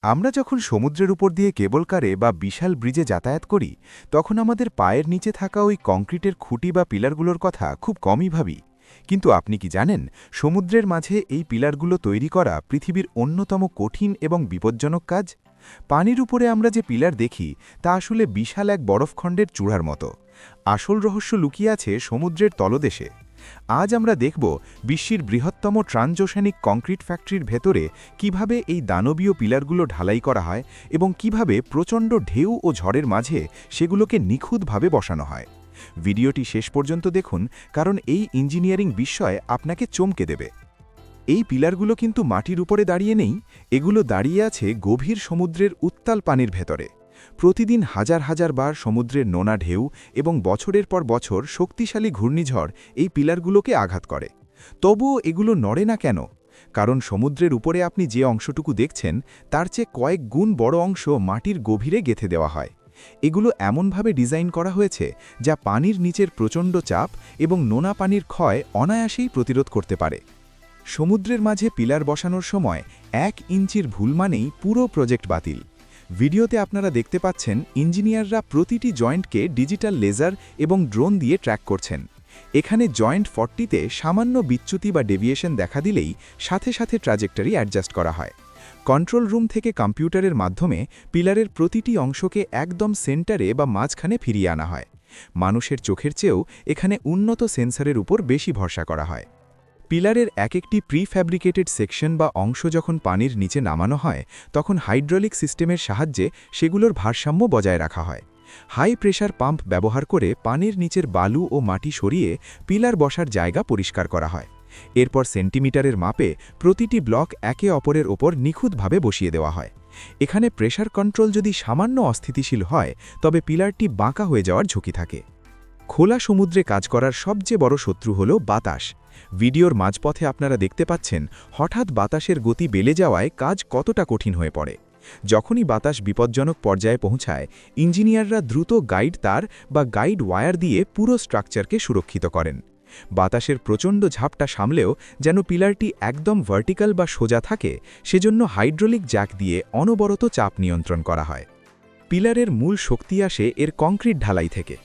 আমরা যখন সমুদ্রের উপর দিয়ে কেবল কারে বা বিশাল ব্রিজে যাতায়াত করি তখন আমাদের পায়ের নিচে থাকা ওই কংক্রিটের খুঁটি বা পিলারগুলোর কথা খুব কমই ভাবি। কিন্তু আপনি কি জানেন, সমুদ্রের মাঝে এই পিলারগুলো তৈরি করা পৃথিবীর অন্যতম কঠিন এবং বিপজ্জনক কাজ। পানির উপরে আমরা যে পিলার দেখি তা আসলে বিশাল এক বরফখণ্ডের চূড়ার মতো। আসল রহস্য লুকিয়ে আছে সমুদ্রের তলদেশে। আজ আমরা দেখব বিশ্বের বৃহত্তম ট্রানজোশানিক কংক্রিট ফ্যাক্টরির ভেতরে কিভাবে এই দানবীয় পিলারগুলো ঢালাই করা হয় এবং কিভাবে প্রচণ্ড ঢেউ ও ঝড়ের মাঝে সেগুলোকে নিখুঁতভাবে বসানো হয়। ভিডিওটি শেষ পর্যন্ত দেখুন, কারণ এই ইঞ্জিনিয়ারিং বিস্ময় আপনাকে চমকে দেবে। এই পিলারগুলো কিন্তু মাটির উপরে দাঁড়িয়ে নেই, এগুলো দাঁড়িয়ে আছে গভীর সমুদ্রের উত্তাল পানির ভেতরে। প্রতিদিন হাজার হাজার বার সমুদ্রের নোনা ঢেউ এবং বছরের পর বছর শক্তিশালী ঘূর্ণিঝড় এই পিলারগুলোকে আঘাত করে। তবুও এগুলো নড়ে না কেন? কারণ সমুদ্রের উপরে আপনি যে অংশটুকু দেখছেন তার চেয়ে কয়েক গুণ বড় অংশ মাটির গভীরে গেঁথে দেওয়া হয়। এগুলো এমনভাবে ডিজাইন করা হয়েছে যা পানির নিচের প্রচণ্ড চাপ এবং নোনা পানির ক্ষয় অনায়াসেই প্রতিরোধ করতে পারে। সমুদ্রের মাঝে পিলার বসানোর সময় 1 ইঞ্চির ভুল মানেই পুরো প্রজেক্ট বাতিল। ভিডিওতে আপনারা দেখতে পাচ্ছেন ইঞ্জিনিয়াররা প্রতিটি জয়েন্টকে ডিজিটাল লেজার এবং ড্রোন দিয়ে ট্র্যাক করছেন। এখানে জয়েন্ট 40তে সামান্য বিচ্যুতি বা ডেভিয়েশন দেখা দিলেই সাথে সাথে ট্র্যাজেক্টরি অ্যাডজাস্ট করা হয়। কন্ট্রোল রুম থেকে কম্পিউটারের মাধ্যমে পিলারের প্রতিটি অংশকে একদম সেন্টারে বা মাঝখানে ফিরিয়ে আনা হয়। মানুষের চোখের চেয়েও এখানে উন্নত সেন্সরের উপর বেশি ভরসা করা হয়। পিলারের এক একটি প্রিফ্যাব্রিকেটেড সেকশন বা অংশ যখন পানির নিচে নামানো হয় তখন হাইড্রোলিক সিস্টেমের সাহায্যে সেগুলোর ভারসাম্য বজায় রাখা হয়। হাই প্রেশার পাম্প ব্যবহার করে পানির নিচের বালু ও মাটি সরিয়ে পিলার বসার জায়গা পরিষ্কার করা হয়। এরপর সেন্টিমিটারের মাপে প্রতিটি ব্লক একে অপরের ওপর নিখুঁতভাবে বসিয়ে দেওয়া হয়। এখানে প্রেশার কন্ট্রোল যদি সামান্য অস্থিতিশীল হয় তবে পিলারটি বাঁকা হয়ে যাওয়ার ঝুঁকি থাকে। খোলা সমুদ্রে কাজ করার সবচেয়ে বড় শত্রু হল বাতাস। ভিডিওর মাঝপথে আপনারা দেখতে পাচ্ছেন হঠাৎ বাতাসের গতি বেড়ে যাওয়ায় কাজ কতটা কঠিন হয়ে পড়ে। যখনই বাতাস বিপজ্জনক পর্যায়ে পৌঁছায় ইঞ্জিনিয়াররা দ্রুত গাইড তার বা গাইড ওয়্যার দিয়ে পুরো স্ট্রাকচারকে সুরক্ষিত করেন। বাতাসের প্রচণ্ড ঝাপটা সামলেও যেন পিলারটি একদম ভার্টিক্যাল বা সোজা থাকে সেজন্য হাইড্রোলিক জ্যাক দিয়ে অনবরত চাপ নিয়ন্ত্রণ করা হয়। পিলারের মূল শক্তি আসে এর কংক্রিট ঢালাই থেকে।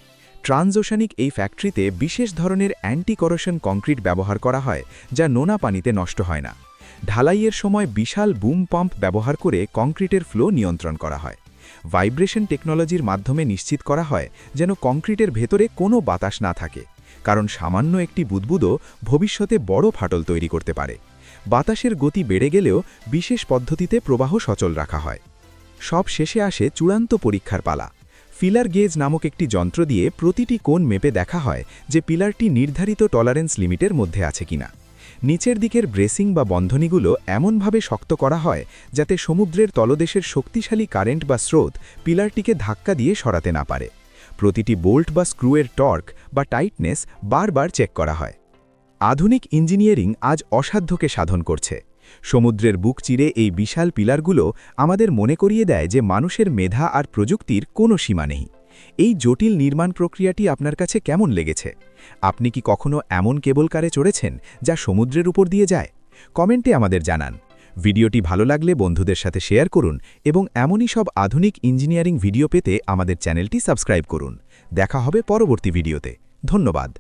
ট্রানজোশানিক এই ফ্যাক্টরিতে বিশেষ ধরনের অ্যান্টি করোশন কংক্রিট ব্যবহার করা হয় যা নোনা পানিতে নষ্ট হয় না। ঢালাইয়ের সময় বিশাল বুম পাম্প ব্যবহার করে কংক্রিটের ফ্লো নিয়ন্ত্রণ করা হয়। ভাইব্রেশন টেকনোলজির মাধ্যমে নিশ্চিত করা হয় যেন কংক্রিটের ভেতরে কোনো বাতাস না থাকে, কারণ সামান্য একটি বুদবুদও ভবিষ্যতে বড় ফাটল তৈরি করতে পারে। বাতাসের গতি বেড়ে গেলেও বিশেষ পদ্ধতিতে প্রবাহ সচল রাখা হয়। সব শেষে আসে চূড়ান্ত পরীক্ষার পালা। ফিলার গেজ নামক একটি যন্ত্র দিয়ে প্রতিটি কোণ মেপে দেখা হয় যে পিলারটি নির্ধারিত টলারেন্স লিমিটের মধ্যে আছে কিনা। নিচের দিকের ব্রেসিং বা বন্ধনীগুলো এমনভাবে শক্ত করা হয় যাতে সমুদ্রের তলদেশের শক্তিশালী কারেন্ট বা স্রোত পিলারটিকে ধাক্কা দিয়ে সরাতে না পারে। প্রতিটি বোল্ট বা স্ক্রুয়ের টর্ক বা টাইটনেস বারবার চেক করা হয়। আধুনিক ইঞ্জিনিয়ারিং আজ অসাধ্যকে সাধন করছে। সমুদ্রের বুক চিরে এই বিশাল পিলারগুলো আমাদের মনে করিয়ে দেয় যে মানুষের মেধা আর প্রযুক্তির কোনো সীমা নেই। এই জটিল নির্মাণ প্রক্রিয়াটি আপনার কাছে কেমন লেগেছে? আপনি কি কখনো এমন কেবল কারে চড়েছেন যা সমুদ্রের উপর দিয়ে যায়? কমেন্টে আমাদের জানান। ভিডিওটি ভালো লাগলে বন্ধুদের সাথে শেয়ার করুন এবং এমনই সব আধুনিক ইঞ্জিনিয়ারিং ভিডিও পেতে আমাদের চ্যানেলটি সাবস্ক্রাইব করুন। দেখা হবে পরবর্তী ভিডিওতে। ধন্যবাদ।